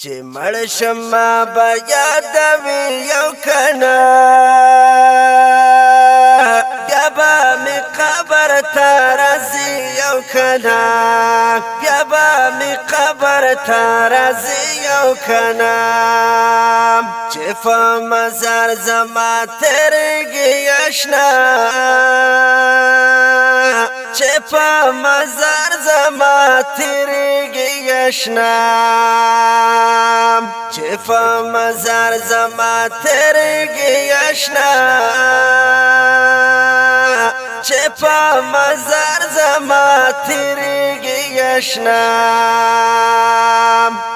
چې مړ شم به یادوي یو کنه بیا به مې قبر ته راځي یو کنه بیا به مې قبر ته راځي یو کنه چې په مزار زما تېرېږي اشنا چې په مزار زما تېرېږي اشنا چې په مزار زما تېرېږي اشنا چې په مزار زما تېرېږي اشنا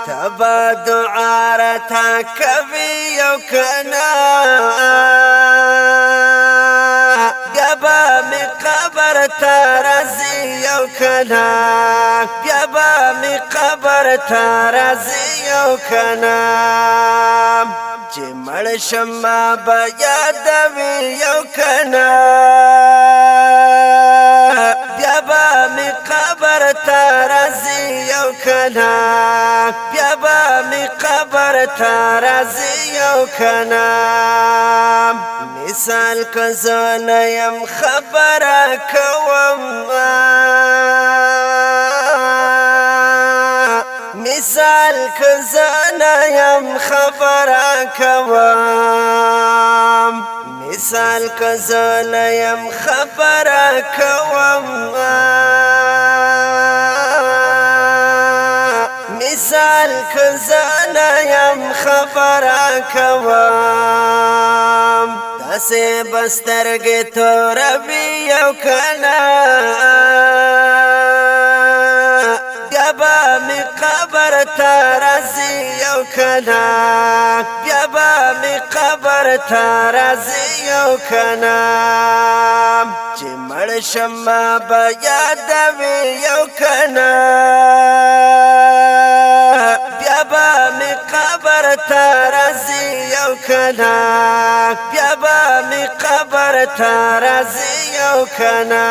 تبا دعا راته کوي یو کنه بیا به مې قبر ته راځي یو کنه بیا به مې قبر ته راځي یو کنه چې مړ شم به یادوي یو کنه بیا به مې قبر ته راځي یو کنه بیا به مې قبر ته راځي یو کنه مثال که زه نه یم خبره کوم مثال که زه نه یم خبره کوم مثال که زه نه یم خبره کوم مثال که زه نه یم خبره کوم داسې به سترګې توروي یو کنه بیا به مې قبر ته راځي یو کنه بیا به مې قبر ته راځي یو کنه چې مړ شم به یادوي یو کنه بیا به مې قبر ته راځي یو کنه بیا به مې قبر ته راځي یو کنه